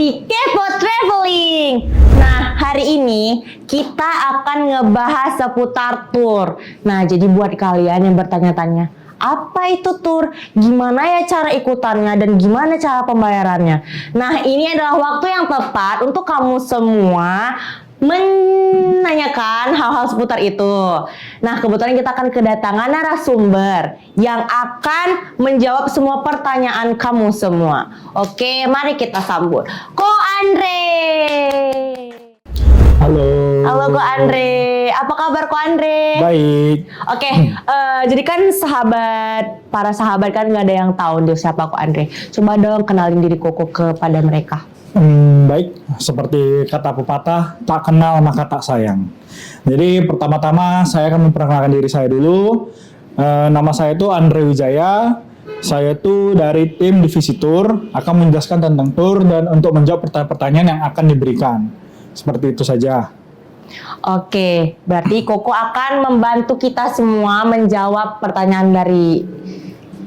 di Kepo Traveling. Nah, hari ini kita akan ngebahas seputar tour. Nah, jadi buat kalian yang bertanya-tanya, apa itu tour? Gimana ya cara ikutannya dan gimana cara pembayarannya? Nah, ini adalah waktu yang tepat untuk kamu semua menanyakan hal-hal seputar itu. Nah, kebetulan kita akan kedatangan narasumber yang akan menjawab semua pertanyaan kamu semua. Oke, mari kita sambut Ko Andre. Halo. Halo Ko Andre. Apa kabar Ko Andre? Baik. Oke, jadi kan para sahabat kan nggak ada yang tahu dia siapa Ko Andre. Coba dong kenalin diri Koko kepada mereka. Baik, seperti kata pepatah, tak kenal maka tak sayang. Jadi pertama-tama saya akan memperkenalkan diri saya dulu. Nama saya itu Andre Wijaya. Saya itu dari tim divisi tour, akan menjelaskan tentang tour dan untuk menjawab pertanyaan-pertanyaan yang akan diberikan. Seperti itu saja. Oke, berarti Koko akan membantu kita semua menjawab pertanyaan dari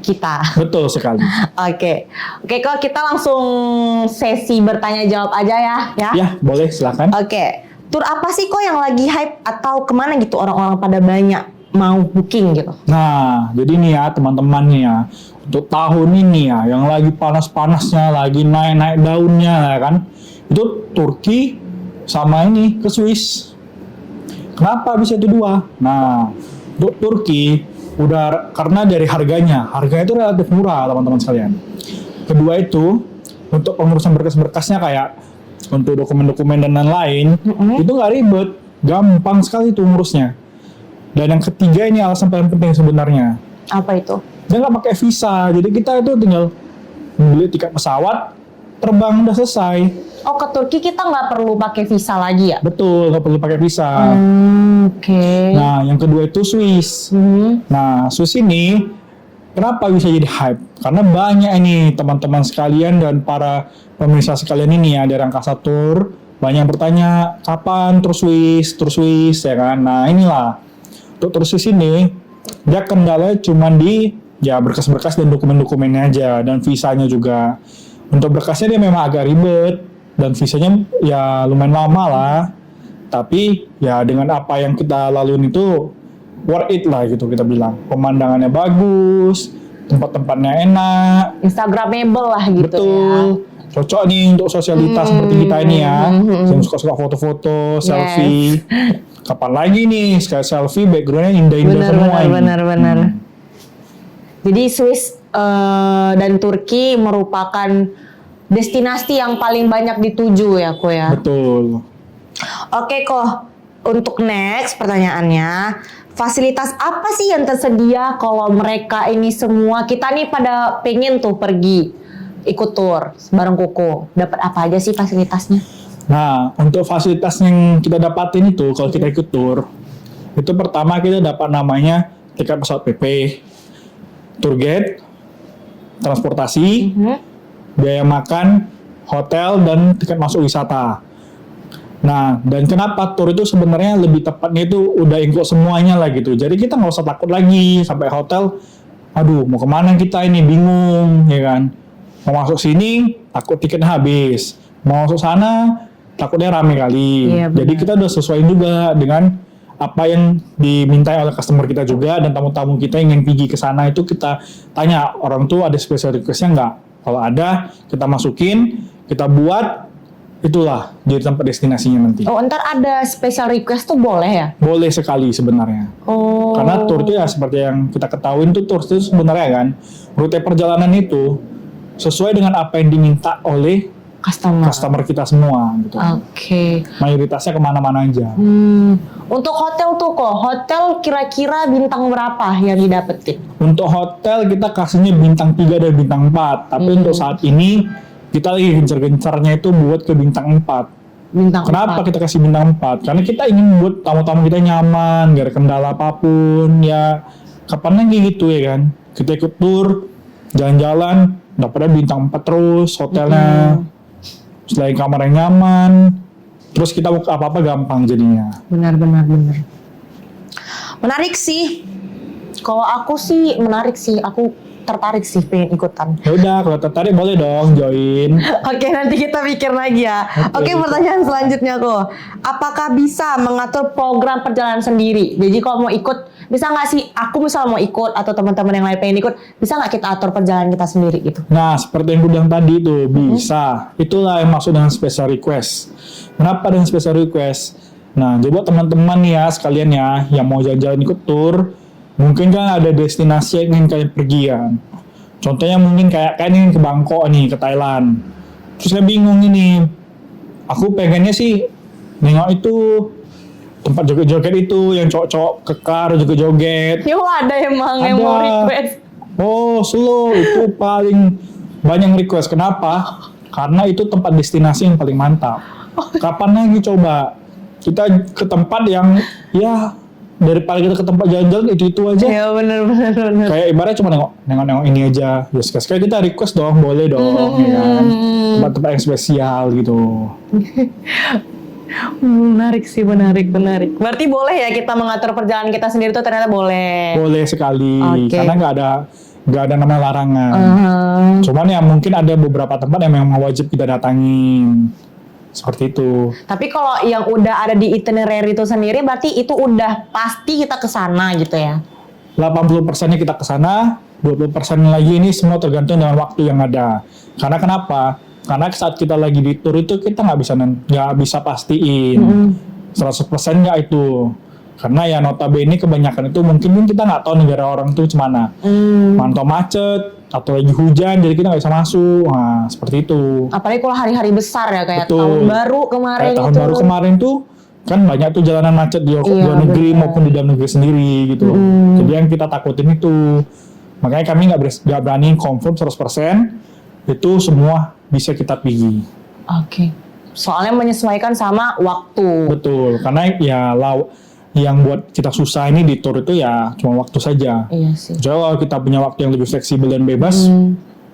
kita. Betul sekali. Oke, kok kita langsung sesi bertanya jawab aja ya? Ya, boleh silakan. Oke, tour apa sih kok yang lagi hype atau kemana gitu orang-orang pada banyak mau booking gitu? Nah, jadi nih ya teman-teman nih ya, untuk tahun ini ya, yang lagi panas-panasnya, lagi naik-naik daunnya ya kan, itu Turki sama ini ke Swiss. Kenapa bisa itu dua? Nah, untuk Turki udah karena dari harganya itu relatif murah teman-teman sekalian. Kedua itu untuk pengurusan berkas-berkasnya kayak untuk dokumen-dokumen dan lain-lain itu nggak ribet, gampang sekali itu ngurusnya. Dan yang ketiga ini alasan paling penting sebenarnya. Apa itu? Dia nggak pakai visa, jadi kita itu tinggal beli tiket pesawat, terbang udah selesai. Oh, ke Turki kita nggak perlu pakai visa lagi ya? Betul, nggak perlu pakai visa. Oke. Nah, yang kedua itu Swiss. Nah, Swiss ini kenapa bisa jadi hype? Karena banyak ini teman-teman sekalian dan para pemirsa sekalian ini ya dari Angkasa Tour banyak yang bertanya kapan tur Swiss ya kan? Nah, inilah untuk tur Swiss ini dia kendalanya cuma di ya berkas-berkas dan dokumen-dokumennya aja dan visanya juga. Untuk berkasnya dia memang agak ribet dan visanya ya lumayan lama lah. Tapi ya dengan apa yang kita laluin itu worth it lah gitu kita bilang. Pemandangannya bagus, tempat-tempatnya enak, Instagramable lah gitu. betul. Cocok nih untuk sosialitas seperti kita ini ya. Yang suka-suka foto-foto, selfie. Kapan lagi nih sekali selfie backgroundnya indah-indah semua ini. Benar. Jadi Swiss dan Turki merupakan destinasi yang paling banyak dituju ya Ko ya. Betul. Oke Ko, untuk next pertanyaannya, fasilitas apa sih yang tersedia kalau mereka ini semua, kita nih pada pengen tuh pergi ikut tour bareng Koko, dapat apa aja sih fasilitasnya? Nah, untuk fasilitas yang kita dapatin itu kalau kita ikut tour, itu pertama kita dapat namanya tiket pesawat PP, tour guide, transportasi, biaya makan, hotel, dan tiket masuk wisata. Nah, dan kenapa tour itu sebenarnya lebih tepatnya itu udah include semuanya lah gitu. Jadi kita nggak usah takut lagi sampai hotel, aduh mau kemana kita ini bingung ya kan. Mau masuk sini takut tiketnya habis, mau masuk sana takutnya rame kali. Iya, jadi kita udah sesuaiin juga dengan apa yang dimintai oleh customer kita juga dan tamu-tamu kita yang ingin pergi ke sana itu kita tanya orang tuh ada special requestnya nggak? Kalau ada kita masukin, kita buat itulah jadi tempat destinasinya nanti. Oh, ntar ada special request tuh boleh ya? Boleh sekali sebenarnya. Oh. Karena tour itu ya seperti yang kita ketahui tuh tour itu sebenarnya kan rute perjalanan itu sesuai dengan apa yang diminta oleh customer kita semua gitu. Oke. Mayoritasnya kemana-mana aja. Untuk hotel tuh kok, hotel kira-kira bintang berapa yang didapetin? Untuk hotel kita kasihnya bintang 3 dan bintang 4. Tapi untuk saat ini kita lagi gencar-gencarnya itu buat ke bintang 4. Kenapa kita kasih bintang 4? Karena kita ingin buat tamu-tamu kita nyaman, gak ada kendala apapun. Ya kapan lagi gitu ya kan. Kita ikut tour, jalan-jalan, dapetnya bintang 4 terus hotelnya. Selain kamar yang nyaman, terus kita buka apa-apa gampang jadinya. Benar. Menarik sih. Kalau aku sih menarik sih. Aku tertarik sih pengen ikutan. Ya udah, kalau tertarik boleh dong join. Oke, nanti kita pikir lagi ya. Oke, pertanyaan selanjutnya kok. Apakah bisa mengatur program perjalanan sendiri? Jadi kalau mau ikut, bisa nggak sih aku misal mau ikut atau teman-teman yang lain pengen ikut, bisa nggak kita atur perjalanan kita sendiri gitu? Nah, seperti yang gue bilang tadi itu bisa. Itulah yang maksud dengan special request. Kenapa dengan special request? Nah, coba teman-teman nih ya sekalian ya yang mau jalan-jalan ikut tour, mungkin kan ada destinasi yang ingin kalian pergi kan. Contohnya mungkin kayak ingin ke Bangkok nih, ke Thailand. Terus saya bingung ini. Aku pengennya sih nengok itu tempat joget-joget itu yang cowok-cowok kekar joget-joget. Yo, ada emang yang mau request. Oh, Solo itu paling banyak request. Kenapa? Karena itu tempat destinasi yang paling mantap. Kapan lagi coba kita ke tempat yang ya daripada kita ke tempat jalan-jalan itu aja. Ya benar. Kayak ibaratnya cuma nengok ini aja. Ya sekali kita request dong, boleh dong, ya kan. Tempat-tempat yang spesial gitu. Menarik sih, menarik. Berarti boleh ya kita mengatur perjalanan kita sendiri tuh ternyata boleh. Boleh sekali, Oke. karena nggak ada namanya larangan. Cuman ya mungkin ada beberapa tempat yang memang wajib kita datangin. Seperti itu. Tapi kalau yang udah ada di itinerary itu sendiri, berarti itu udah pasti kita ke sana gitu ya? 80%-nya kita ke sana, 20% lagi ini semua tergantung dengan waktu yang ada. Karena kenapa? Karena saat kita lagi di tour itu kita nggak bisa pastiin 100% nggak itu. Karena ya notabene kebanyakan itu mungkin kita nggak tahu negara orang itu cemana. Mantau macet atau lagi hujan jadi kita nggak bisa masuk. Nah seperti itu. Apalagi kalau hari-hari besar ya kayak Betul. tahun baru kemarin Kayak tahun itu. baru kemarin tuh kan banyak tuh jalanan macet di luar negeri maupun di dalam negeri sendiri gitu. Jadi yang kita takutin itu. Makanya kami nggak berani confirm 100% itu semua bisa kita pergi. Oke. Soalnya menyesuaikan sama waktu. Betul, karena ya yang buat kita susah ini di tour itu ya cuma waktu saja. Iya sih. Jadi kalau kita punya waktu yang lebih fleksibel dan bebas,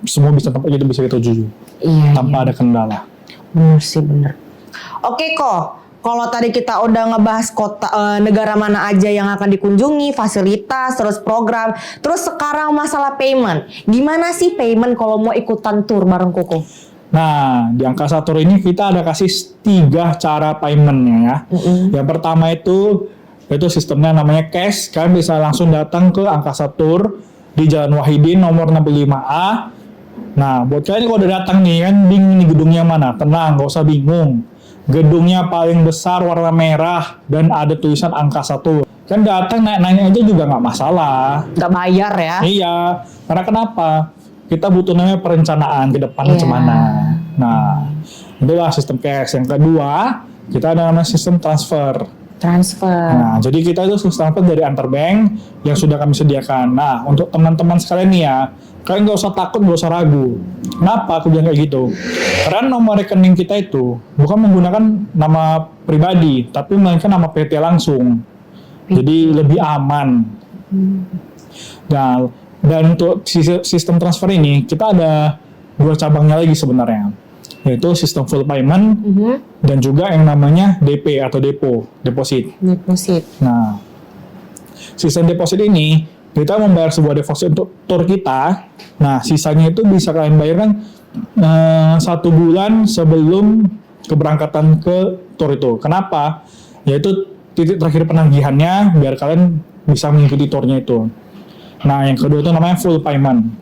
semua tempat itu bisa kita tuju tanpa ada kendala. Bener sih, bener. Oke kok, kalau tadi kita udah ngebahas negara mana aja yang akan dikunjungi, fasilitas, terus program, terus sekarang masalah payment. Gimana sih payment kalau mau ikutan tour bareng Koko? Nah, di Angkasa Tour ini kita ada kasih 3 cara paymentnya ya. Yang pertama itu sistemnya namanya cash. Kalian bisa langsung datang ke Angkasa Tour di Jalan Wahidin nomor 65A. Nah, buat kalian kalau udah datang nih kan bingung nih gedungnya mana. Tenang, gak usah bingung. Gedungnya paling besar warna merah dan ada tulisan Angkasa Tour. Kan datang naik-naik aja juga nggak masalah. Nggak bayar ya? Iya, karena kenapa? Kita butuh namanya perencanaan ke depannya kemana. Nah, itulah sistem cash. Yang kedua, kita ada namanya sistem transfer. Nah, jadi kita itu sistem transfer dari antar bank yang sudah kami sediakan. Nah, untuk teman-teman sekalian nih ya, kalian nggak usah takut, nggak usah ragu. Kenapa aku bilang kayak gitu? Karena nomor rekening kita itu bukan menggunakan nama pribadi, tapi melainkan nama PT langsung. Jadi lebih aman. Nah, dan untuk sistem transfer ini kita ada 2 cabangnya lagi sebenarnya, yaitu sistem full payment dan juga yang namanya DP atau deposit. Nah, sistem deposit ini kita membayar sebuah deposit untuk tour kita. Nah, sisanya itu bisa kalian bayarkan 1 bulan sebelum keberangkatan ke tour itu. Kenapa? Yaitu titik terakhir penagihannya biar kalian bisa mengikuti tournya itu. Nah, yang kedua itu namanya full payment.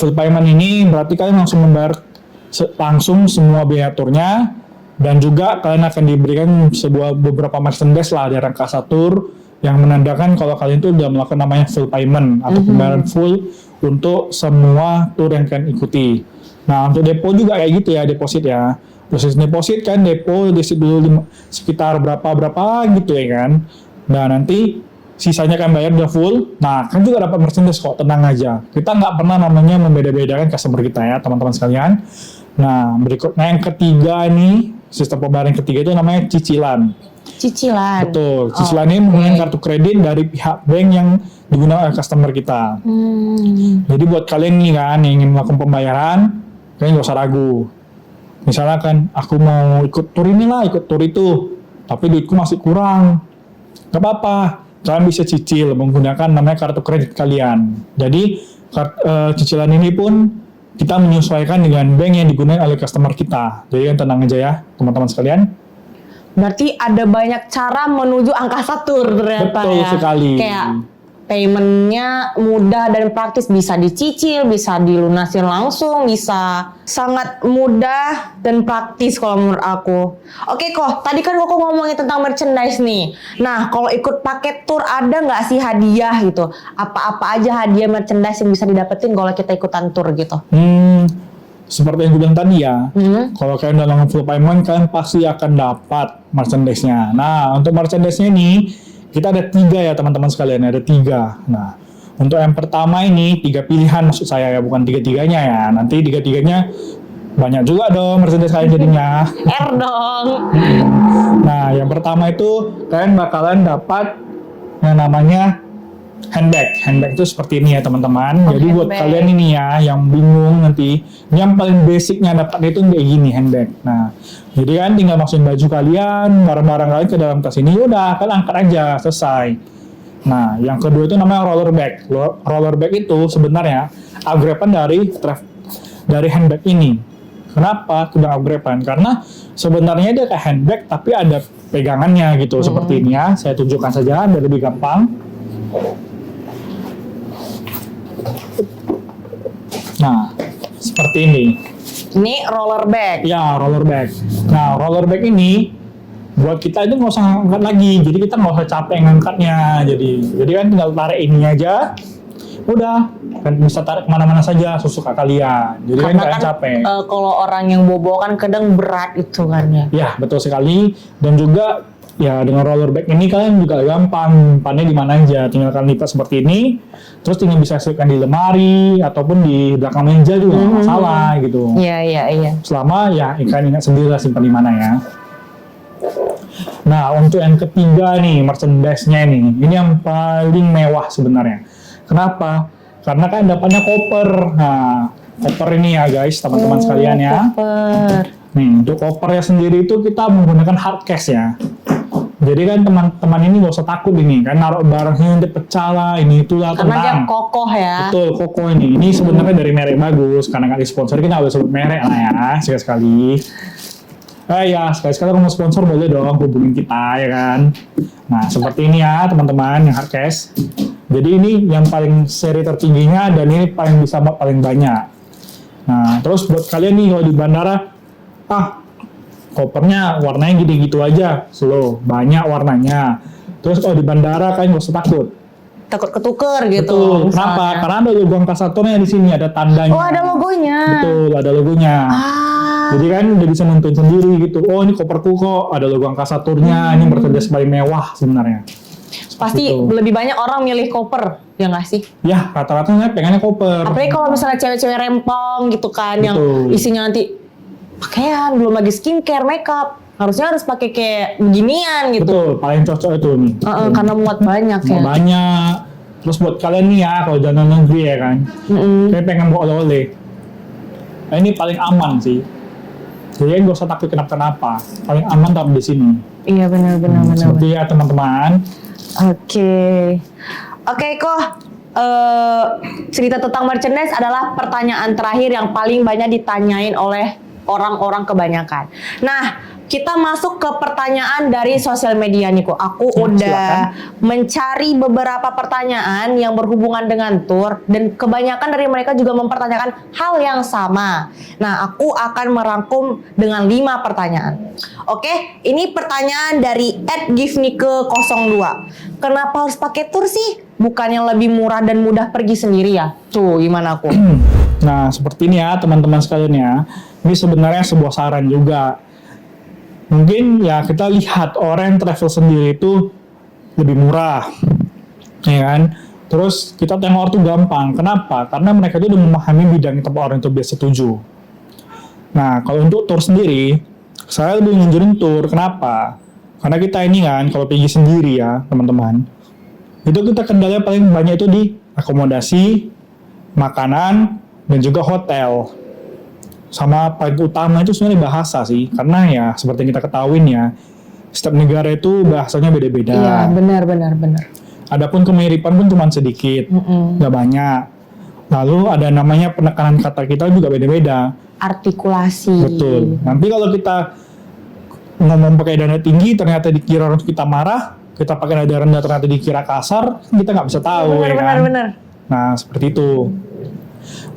Full payment ini berarti kalian langsung membayar langsung semua biaya turnya dan juga kalian akan diberikan beberapa merchandise lah dari Angkasa Tour yang menandakan kalau kalian itu sudah melakukan namanya full payment atau pembayaran full untuk semua tour yang kalian ikuti. Nah, untuk depo juga kayak gitu ya, deposit ya. Proses deposit kan depo dulu sekitar berapa gitu ya kan. Nah, nanti sisanya kan bayar udah full. Nah, kan juga dapat merchandise kok, tenang aja. Kita nggak pernah namanya membeda-bedakan customer kita ya, teman-teman sekalian. Nah, berikutnya yang ketiga nih, sistem pembayaran ketiga itu namanya cicilan. Betul, cicilan ini menggunakan kartu kredit dari pihak bank yang digunakan oleh customer kita. Jadi buat kalian nih kan yang ingin melakukan pembayaran, kalian nggak usah ragu. Misalnya kan, aku mau ikut tour inilah, ikut tour itu, tapi duitku masih kurang. Gak apa-apa. Kalian bisa cicil menggunakan namanya kartu kredit kalian. Jadi cicilan ini pun kita menyesuaikan dengan bank yang digunakan oleh customer kita. Jadi kan tenang aja ya teman-teman sekalian. Berarti ada banyak cara menuju angka Satur ternyata. Betul ya. sekali. Kayak paymentnya mudah dan praktis, bisa dicicil, bisa dilunasin langsung, bisa sangat mudah dan praktis kalau menurut aku. Oke kok, tadi kan Koko ngomongin tentang merchandise nih. Nah, kalau ikut paket tour ada nggak sih hadiah gitu? Apa-apa aja hadiah merchandise yang bisa didapetin kalau kita ikutan tour gitu? Seperti yang gue bilang tadi ya, kalau kalian udah langsung full payment, kalian pasti akan dapat merchandise-nya. Nah, untuk merchandise-nya ini, kita ada 3 ya teman-teman sekalian, ada 3. Nah, untuk yang pertama ini 3 pilihan maksud saya ya, bukan 3-3-nya ya. Nanti 3-3-nya banyak juga dong merchandise kalian jadinya. R dong. Nah, yang pertama itu kalian bakalan dapat yang namanya handbag. Handbag itu seperti ini ya teman-teman. Jadi buat kalian ini ya yang bingung nanti, yang paling basicnya dapat itu kayak gini handbag. Nah, jadi kan tinggal masukin baju kalian, barang-barang kalian ke dalam tas ini, udah kalian angkat aja, selesai. Nah, yang kedua itu namanya roller bag. Roller bag itu sebenarnya upgrade-an dari handbag ini. Kenapa sudah upgrade-an? Karena sebenarnya dia kayak handbag tapi ada pegangannya gitu, seperti ini ya. Saya tunjukkan saja biar lebih gampang. Nah, seperti ini. Ini roller bag. Ya, roller bag. Nah, roller bag ini buat kita itu nggak usah ngangkat lagi. Jadi kita nggak usah capek ngangkatnya. Jadi kan tinggal tarik ini aja. Udah, kan bisa tarik kemana-mana saja sesuka kalian. Jadi kan kalian capek. Kalau orang yang bobo kan kadang berat itu kan ya. Ya, betul sekali. Dan juga ya dengan roller bag ini kalian juga gampang pannya di mana aja, tinggal kalian lipat seperti ini, terus tinggal bisa selipkan di lemari ataupun di belakang meja juga nggak masalah gitu. Iya. Selama ya kalian ingat sendiri lah simpan di mana ya. Nah, untuk yang ketiga nih merchandise-nya ini yang paling mewah sebenarnya. Kenapa? Karena kan dapatnya koper. Nah, koper ini ya guys, teman-teman sekalian ya. Koper. Nih, untuk kopernya sendiri itu kita menggunakan hard case ya. Jadi kan teman-teman ini nggak usah takut ini kan naruh barangnya nanti pecah lah ini itulah, Karena dia tenang. kokoh ya. Betul, kokoh ini. Ini sebenarnya dari merek bagus karena nggak disponsori, kita nggak boleh sebut merek lah ya sekali-sekali. Ya sekali-sekali kalau mau sponsor boleh dong hubungin kita ya kan. Nah seperti ini ya teman-teman yang hard case. Jadi ini yang paling seri tertingginya dan ini paling bisa paling banyak. Nah terus buat kalian nih kalau di bandara, kopernya warnanya gitu-gitu aja, slow, banyak warnanya. Terus kalau di bandara kan nggak usah takut. Takut ketuker gitu. Betul. Kenapa? Karena ada logo angka Saturnya di sini, ada tandanya. Oh ada logonya. Betul, ada logonya. Jadi kan udah bisa nonton sendiri gitu. Oh ini koperku kok ada logo angka Saturnnya. Ini merchandise paling mewah sebenarnya. Pasti gitu. lebih banyak orang milih koper, ya nggak sih? Ya rata-rata pengennya koper. Apalagi kalau misalnya cewek-cewek rempong gitu kan, yang Betul. isinya nanti pakaian, belum lagi skincare, makeup, harusnya harus pakai kayak beginian gitu. Betul, paling cocok itu nih. Karena muat banyak ya. Banyak. Terus buat kalian nih ya, kalau jalan negeri ya kan, kayak pengen bawa oleh-oleh. Nah, ini paling aman sih. Jadi nggak usah takut kenapa-kenapa. Paling aman tapi di sini. Iya benar. Seperti ya teman-teman. Oke kok. Cerita tentang merchandise adalah pertanyaan terakhir yang paling banyak ditanyain oleh orang-orang kebanyakan. Nah, kita masuk ke pertanyaan dari sosial media nih kok. Aku udah mencari beberapa pertanyaan yang berhubungan dengan tour dan kebanyakan dari mereka juga mempertanyakan hal yang sama. Nah, aku akan merangkum dengan 5 pertanyaan. Oke, ini pertanyaan dari @gifnike02. Kenapa harus pakai tour sih? Bukannya lebih murah dan mudah pergi sendiri ya? Tuh, gimana aku? Nah, seperti ini ya teman-teman sekalian ya. Ini sebenarnya sebuah saran juga. Mungkin ya kita lihat orang yang travel sendiri itu lebih murah, ya kan? Terus kita tengok itu gampang. Kenapa? Karena mereka itu udah memahami bidang tempat orang itu biasa tuju. Nah, kalau untuk tour sendiri, saya lebih nganjurin tour. Kenapa? Karena kita ini kan, kalau pergi sendiri ya teman-teman, itu kita kendala paling banyak itu di akomodasi, makanan, dan juga hotel. Sama paling utama itu sebenarnya bahasa sih, karena ya seperti yang kita ketahuin ya, setiap negara itu bahasanya beda-beda. Iya, benar. Adapun kemiripan pun cuma sedikit, nggak banyak. Lalu ada namanya penekanan kata kita juga beda-beda. Artikulasi. Betul. Nanti kalau kita ngomong pakai nada tinggi, ternyata dikira kita marah. Kita pakai nada rendah, ternyata dikira kasar. Kita nggak bisa tahu, ya kan? Benar. Nah, seperti itu.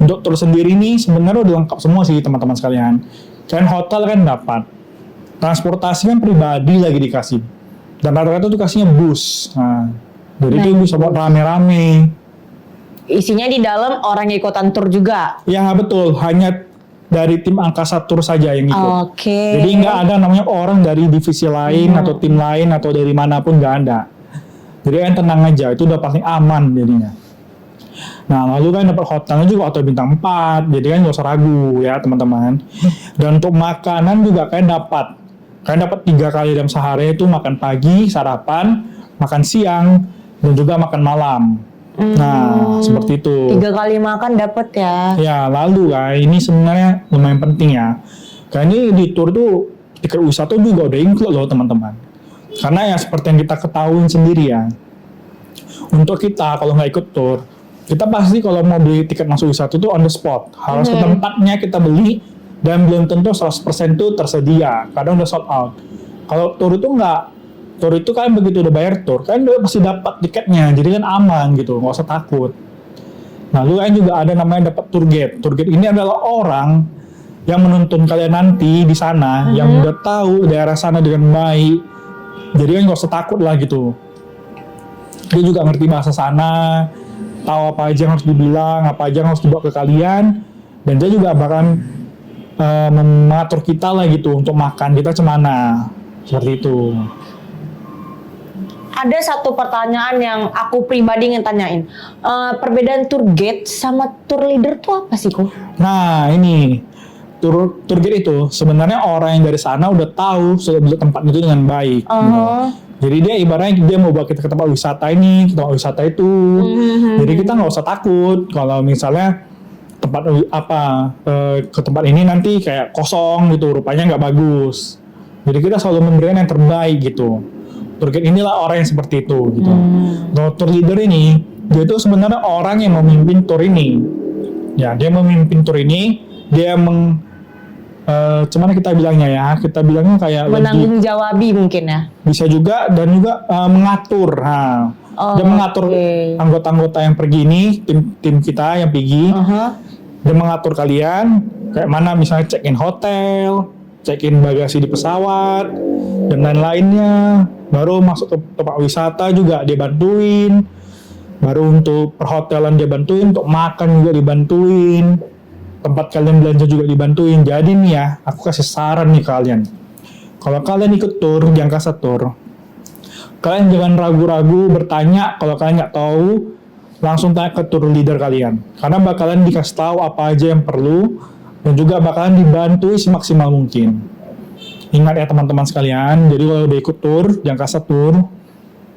Untuk tour sendiri ini sebenarnya udah lengkap semua sih teman-teman sekalian. Kalian hotel kan dapat. Transportasi kan pribadi lagi dikasih. Dan rata-rata tuh kasihnya bus. Nah, jadi itu bisa buat rame-rame. Isinya di dalam orang yang ikutan tur juga. Ya betul, hanya dari tim angkasa tur saja yang ikut. Oke. Jadi nggak ada namanya orang dari divisi lain atau tim lain atau dari manapun, nggak ada. Jadi kan tenang aja, itu udah paling aman jadinya. Nah, lalu kan dapat hotelnya juga hotel bintang 4, jadi kan nggak usah ragu ya teman-teman. Dan untuk makanan juga kalian dapat. Kalian dapat 3 kali dalam sehari, itu makan pagi, sarapan, makan siang, dan juga makan malam. Nah, seperti itu. 3 kali makan dapat ya. Ya, lalu ini sebenarnya lumayan penting ya. Karena ini di tour tuh tiket wisata juga udah include loh teman-teman. Karena ya seperti yang kita ketahui sendiri ya. Untuk kita kalau nggak ikut tour, kita pasti kalau mau beli tiket masuk wisata itu on the spot. Harus ke tempatnya kita beli dan belum tentu 100% itu tersedia. Kadang udah sold out. Kalau tour itu nggak. Tour itu kan begitu udah bayar tour, kan udah pasti dapat tiketnya, jadi kan aman gitu, nggak usah takut. Lalu kan juga ada namanya dapat tour guide. Tour guide ini adalah orang yang menuntun kalian nanti di sana, yang udah tahu daerah sana dengan baik. Jadi kan nggak usah takut lah gitu. Dia juga ngerti bahasa sana, tahu apa aja yang harus dibilang, apa aja yang harus dibawa ke kalian, dan dia juga bahkan mengatur kita lah gitu untuk makan kita cemana, seperti itu. Ada satu pertanyaan yang aku pribadi ingin tanyain. Perbedaan tour guide sama tour leader tuh apa sih, Ko? Nah, ini tour guide itu sebenarnya orang yang dari sana udah tahu seluk-beluk tempat itu dengan baik. Gitu. Jadi dia ibaratnya dia mau bawa kita ke tempat wisata ini, ke tempat wisata itu. Jadi kita nggak usah takut kalau misalnya tempat ke tempat ini nanti kayak kosong gitu, rupanya nggak bagus. Jadi kita selalu memberikan yang terbaik gitu. Tour guide inilah orang yang seperti itu gitu. Nah, tour leader ini dia itu sebenarnya orang yang memimpin tour ini. Ya, dia memimpin tour ini, dia cuman kita bilangnya ya, kita bilangnya kayak menanggung jawabi mungkin ya. Bisa juga dan juga mengatur. Nah, dia mengatur anggota-anggota yang pergi ini, tim kita yang pergi. Dia mengatur kalian kayak mana misalnya check-in hotel, check-in bagasi di pesawat, dan lain-lainnya. Baru masuk ke tempat wisata juga dia bantuin. Baru untuk perhotelan dia bantuin, untuk makan juga dibantuin. Tempat kalian belanja juga dibantuin. Jadi nih ya, aku kasih saran nih kalian. Kalau kalian ikut tour di Angkasa Tour, kalian jangan ragu-ragu bertanya. Kalau kalian nggak tahu, langsung tanya ke tour leader kalian. Karena bakalan dikasih tahu apa aja yang perlu, dan juga bakalan dibantu semaksimal mungkin. Ingat ya teman-teman sekalian, jadi kalau udah ikut tour, di Angkasa Tour,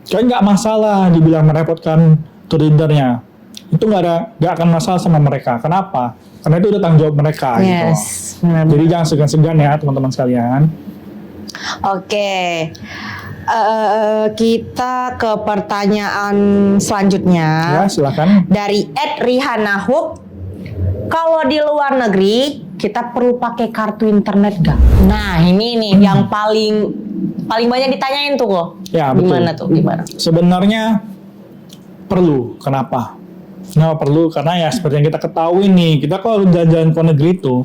kalian nggak masalah dibilang merepotkan tour leadernya. Itu nggak akan masalah sama mereka. Kenapa? Karena itu udah tanggung jawab mereka. Gitu. Jadi jangan segan-segan ya teman-teman sekalian. Oke. Kita ke pertanyaan selanjutnya. Ya, silakan. Dari @rihanahub. Kalau di luar negeri kita perlu pakai kartu internet gak? Nah, ini nih yang paling banyak ditanyain tuh kok. Ya, betul. Gimana tuh? Gimana? Sebenarnya perlu. Kenapa? Perlu karena ya seperti yang kita ketahui nih, kita kalau jalan-jalan ke negeri itu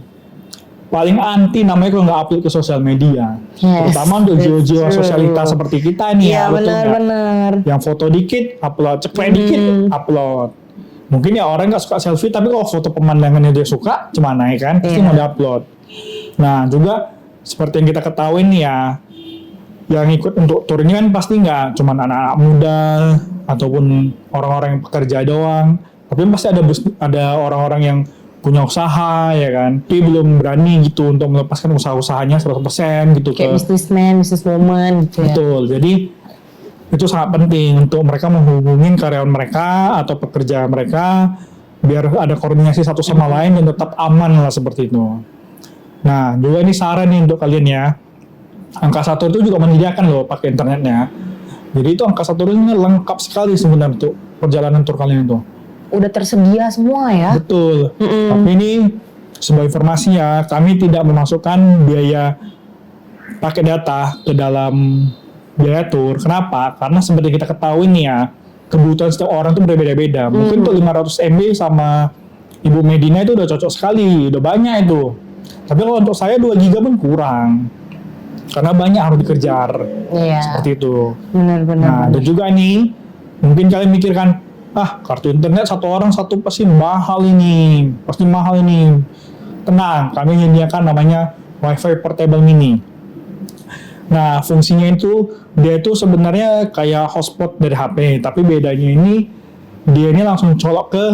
paling anti namanya kalau nggak upload ke sosial media. Terutama untuk jiwa-jiwa sosialitas seperti kita nih ya, benar-benar. Yang foto dikit upload, cekrek dikit upload. Mungkin ya orang nggak suka selfie, tapi kalau foto pemandangannya dia suka, cemana ya kan, pasti mau diupload. Nah juga seperti yang kita ketahui nih ya, yang ikut untuk tour ini kan pasti nggak cuma anak-anak muda ataupun orang-orang yang pekerja doang, tapi pasti ada orang-orang yang punya usaha ya kan, tapi belum berani gitu untuk melepaskan usaha-usahanya 100% gitu kayak businessman, businesswoman gitu ya. Betul, jadi itu sangat penting untuk mereka menghubungi karyawan mereka atau pekerja mereka biar ada koordinasi satu sama lain dan tetap aman lah seperti itu. Nah, juga ini saran nih untuk kalian ya. Angkasa Tour itu juga menyediakan loh pakai internetnya. Jadi itu Angkasa Tour ini lengkap sekali sebenarnya untuk perjalanan tour kalian itu. udah tersedia semua ya. Betul. Tapi ini sebagai informasi ya, kami tidak memasukkan biaya pakai data ke dalam biaya tour. Kenapa? Karena seperti kita ketahui nih ya, kebutuhan setiap orang tuh berbeda-beda. Mungkin tuh 500 MB sama Ibu Medina itu udah cocok sekali, udah banyak itu. Tapi kalau untuk saya 2 GB pun kurang. Karena banyak harus dikejar. Iya. Seperti itu. Benar-benar. Nah, dan juga nih, mungkin kalian mikirkan, kartu internet satu orang satu pasti mahal ini. Pasti mahal ini. Tenang, kami menyediakan namanya WiFi Portable Mini. Nah, fungsinya itu, dia itu sebenarnya kayak hotspot dari HP. Tapi bedanya ini, dia ini langsung colok ke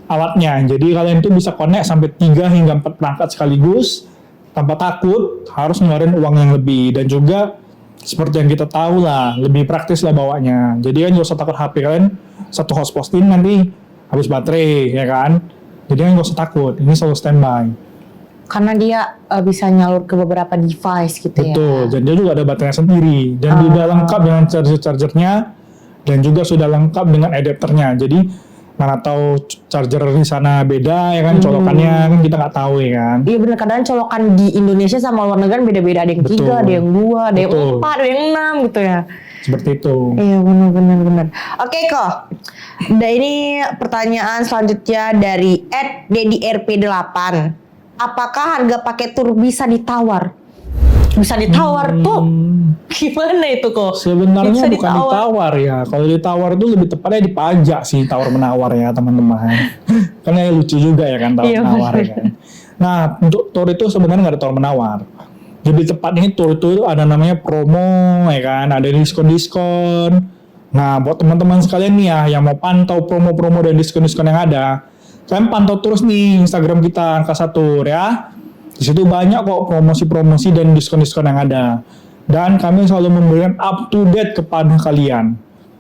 alatnya. Jadi kalian itu bisa connect sampai 3 hingga 4 perangkat sekaligus tanpa takut harus ngeluarin uang yang lebih. Dan juga seperti yang kita tahu lah, lebih praktis lah bawanya. Jadi kan nggak usah takut HP kalian satu hotspotin nanti habis baterai, ya kan? Jadi kan nggak usah takut, ini selalu standby. Karena dia bisa nyalur ke beberapa device gitu ya. Betul, dan dia juga ada baterainya sendiri. Dan sudah lengkap dengan charger-chargernya, dan juga sudah lengkap dengan adapternya. Jadi mana tahu charger di sana beda ya kan, colokannya kan kita nggak tahu ya kan. Iya benar, kadang colokan di Indonesia sama luar negeri beda-beda, ada yang 3, ada yang 2, ada yang 4, ada yang 6 gitu ya. Seperti itu. Iya benar. Oke kok. Dan ini pertanyaan selanjutnya dari @DDRP8. Apakah harga paket tur bisa ditawar? Bisa ditawar tuh gimana itu kok? Sebenarnya Bisa bukan ditawar ya. Kalau ditawar itu lebih tepatnya dipajak sih, tawar menawar ya teman-teman. Karena lucu juga ya kan tawar menawar ya kan. Nah, untuk tour itu sebenarnya nggak ada tawar menawar. Lebih tepatnya tour itu ada namanya promo ya kan, ada diskon-diskon. Nah, buat teman-teman sekalian nih ya yang mau pantau promo-promo dan diskon-diskon yang ada, kalian pantau terus nih Instagram kita Angkasa Tour ya. Di situ banyak kok promosi-promosi dan diskon-diskon yang ada. Dan kami selalu memberikan up to date kepada kalian.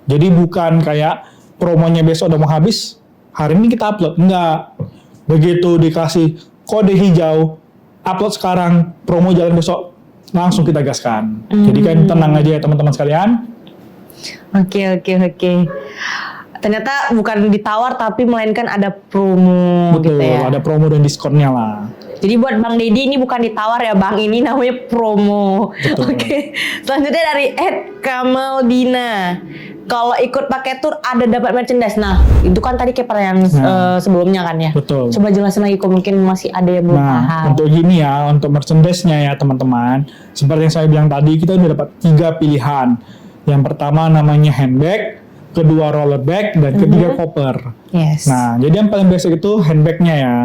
Jadi bukan kayak promonya besok udah mau habis, hari ini kita upload. Enggak. Begitu dikasih kode hijau, upload sekarang, promo jalan besok, langsung kita gaskan. Jadi kan tenang aja ya teman-teman sekalian. Oke. Ternyata bukan ditawar tapi melainkan ada promo. Betul, gitu ya. ada promo dan diskonnya lah. Jadi buat Bang Deddy ini bukan ditawar ya Bang, ini namanya promo. Oke. Selanjutnya dari @kamaldina. Kalau ikut paket tour ada dapat merchandise. Nah, itu kan tadi kayak pertanyaan sebelumnya kan ya. Betul. Coba jelasin lagi kok, mungkin masih ada yang belum paham. Untuk gini ya, untuk merchandise-nya ya teman-teman. Seperti yang saya bilang tadi, kita udah dapat 3 pilihan. Yang pertama namanya handbag, kedua roller bag, dan ketiga koper. Yes. Nah, jadi yang paling basic itu handbagnya ya.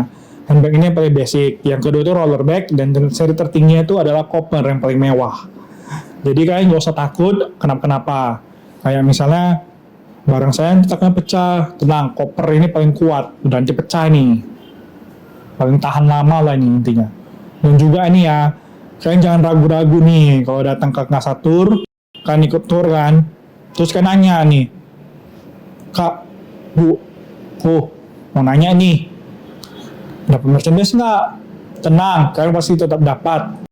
Handbag ini yang paling basic. Yang kedua itu roller bag, dan seri tertingginya itu adalah koper yang paling mewah. Jadi kalian nggak usah takut kenapa-kenapa. Kayak misalnya barang saya taknya pecah, tenang, koper ini paling kuat, udah anti pecah nih, paling tahan lama lah ini intinya. Dan juga ini ya, kalian jangan ragu-ragu nih kalau datang ke Angkasa Tour, kan ikut tour kan, terus kan nanya nih, Kak, Bu, mau nanya nih, dapat merchandise nggak? Tenang, kalian pasti tetap dapat.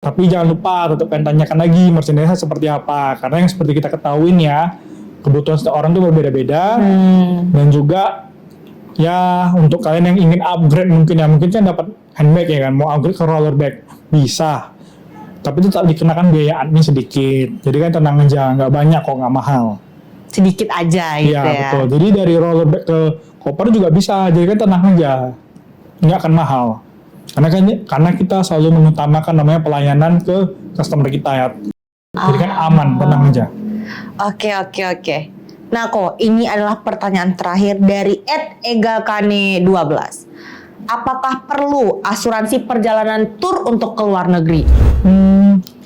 Tapi jangan lupa tetap kalian tanyakan lagi merchandise seperti apa. Karena yang seperti kita ketahuin ya, kebutuhan setiap orang tuh berbeda-beda. Dan juga ya untuk kalian yang ingin upgrade mungkin kan dapat handbag ya kan, mau upgrade ke roller bag bisa. Tapi tetap dikenakan biaya admin sedikit. Jadi kan tenang aja, nggak banyak kok, nggak mahal. Sedikit aja gitu ya. Iya betul. Jadi dari roller bag ke koper juga bisa. Jadi kan tenang aja, nggak akan mahal. Karena kita selalu mengutamakan namanya pelayanan ke customer kita ya. Jadi kan aman, tenang aja. Oke. Nah kok, ini adalah pertanyaan terakhir dari @egakane12. Apakah perlu asuransi perjalanan tur untuk ke luar negeri?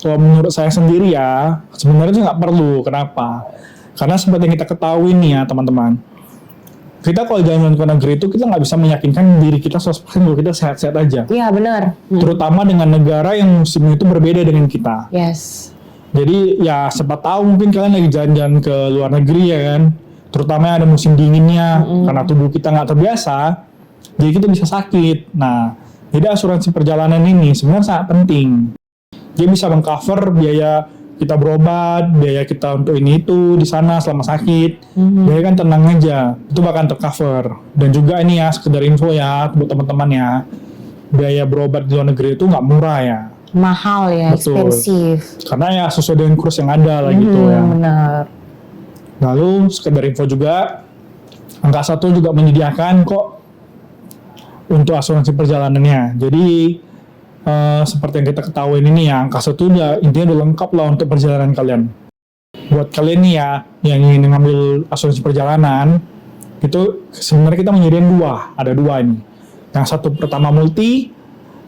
Kalau menurut saya sendiri ya, sebenarnya nggak perlu. Kenapa? Karena seperti yang kita ketahui nih ya teman-teman, kita kalau jalan ke negeri itu kita nggak bisa meyakinkan diri kita 100% bahwa kita sehat-sehat aja. Iya benar. Terutama dengan negara yang musimnya itu berbeda dengan kita. Yes. Jadi ya siapa tahu mungkin kalian lagi jalan-jalan ke luar negeri ya kan. Terutama ada musim dinginnya, karena tubuh kita nggak terbiasa, jadi kita bisa sakit. Nah, jadi asuransi perjalanan ini sebenarnya sangat penting. Dia bisa mengcover biaya kita berobat, biaya kita untuk ini itu di sana selama sakit, biaya kan tenang aja, itu bahkan tercover. Dan juga ini ya sekedar info ya buat teman-teman ya, biaya berobat di luar negeri itu nggak murah ya. Mahal ya, Betul. expensive. Karena ya sesuai dengan kurs yang ada lah gitu ya. Benar. Lalu sekedar info juga, Angkasa Tour juga menyediakan kok untuk asuransi perjalanannya. Jadi seperti yang kita ketahui ini ya, Angkasa Tour intinya udah lengkap lah untuk perjalanan kalian. Buat kalian nih ya yang ingin ngambil asuransi perjalanan, itu sebenarnya kita menyediakan ada dua ini. Yang satu pertama multi,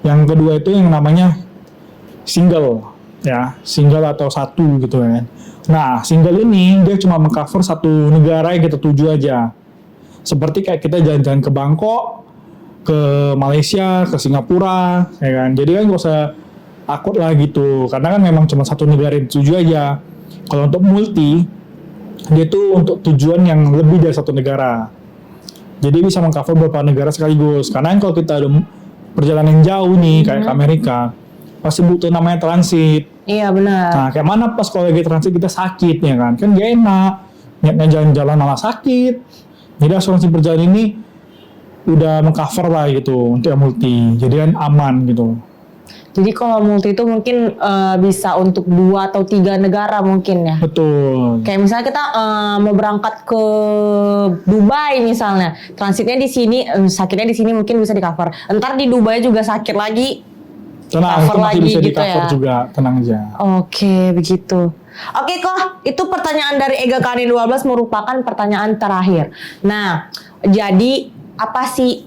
yang kedua itu yang namanya single ya, single atau satu gitu kan. Nah, single ini dia cuma mengcover satu negara yang kita tuju aja. Seperti kayak kita jalan-jalan ke Bangkok, ke Malaysia, ke Singapura, ya kan. Jadi kan gak usah takut lah gitu, karena kan memang cuma satu negara yang dituju aja. Kalau untuk multi, dia tuh untuk tujuan yang lebih dari satu negara. Jadi bisa mengcover beberapa negara sekaligus. Karena kalau kita ada perjalanan jauh nih, kayak ke Amerika, pasti butuh namanya transit. Iya benar. Nah, kayak mana pas kalau lagi transit kita sakit ya kan? Kan gak enak. Niatnya jalan-jalan malah sakit. Jadi asuransi perjalanan ini udah mengcover lah gitu untuk yang multi. Jadi kan aman gitu. Jadi kalau multi itu mungkin bisa untuk 2 atau 3 negara mungkin ya. Betul. Kayak misalnya kita mau berangkat ke Dubai misalnya, transitnya di sini, sakitnya di sini mungkin bisa di cover. Entar di Dubai juga sakit lagi, Tenang, cover itu masih lagi bisa di gitu cover ya. juga, tenang aja. Oke, begitu. Oke kok, itu pertanyaan dari Ega Kani 12 merupakan pertanyaan terakhir. Nah, jadi apa sih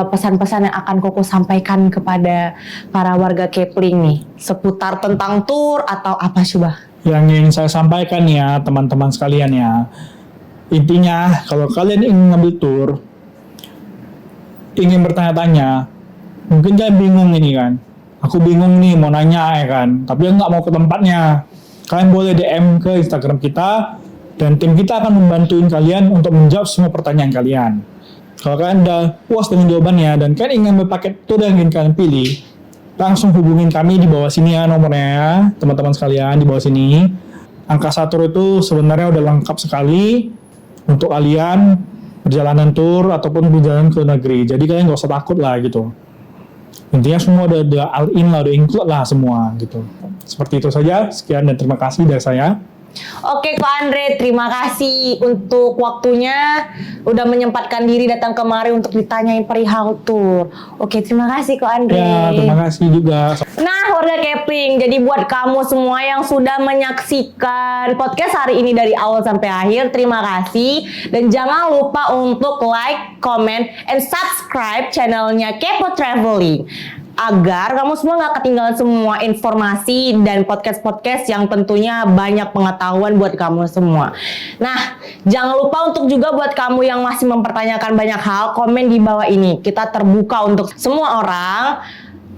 pesan-pesan yang akan Koko sampaikan kepada para warga Kepling nih seputar tentang tour atau apa coba? Yang ingin saya sampaikan ya teman-teman sekalian ya, intinya kalau kalian ingin ngambil tour, ingin bertanya-tanya, mungkin kalian bingung ini kan, aku bingung nih mau nanya ya kan, tapi nggak mau ke tempatnya. Kalian boleh DM ke Instagram kita dan tim kita akan membantuin kalian untuk menjawab semua pertanyaan kalian. Kalau kalian udah puas dengan jawabannya dan kalian ingin berpaket tour yang ingin kalian pilih, langsung hubungin kami di bawah sini ya nomornya ya, teman-teman sekalian di bawah sini. Angkasa Tour itu sebenarnya udah lengkap sekali untuk kalian perjalanan tour ataupun perjalanan ke negeri. Jadi kalian gak usah takut lah gitu. Intinya semua udah all in lah, udah include lah semua gitu. Seperti itu saja. Sekian dan terima kasih dari saya. Oke Ko Andre, terima kasih untuk waktunya udah menyempatkan diri datang kemari untuk ditanyain perihal tour. Oke, terima kasih Ko Andre. Ya, terima kasih juga. Nah, warga Kepling, jadi buat kamu semua yang sudah menyaksikan podcast hari ini dari awal sampai akhir, terima kasih. Dan jangan lupa untuk like, comment, and subscribe channelnya Kepo Traveling, agar kamu semua nggak ketinggalan semua informasi dan podcast-podcast yang tentunya banyak pengetahuan buat kamu semua. Nah, jangan lupa untuk juga buat kamu yang masih mempertanyakan banyak hal, komen di bawah ini. Kita terbuka untuk semua orang.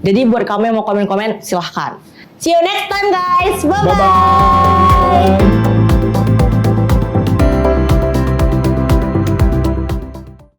Jadi buat kamu yang mau komen-komen, silahkan. See you next time guys. Bye-bye. Bye-bye.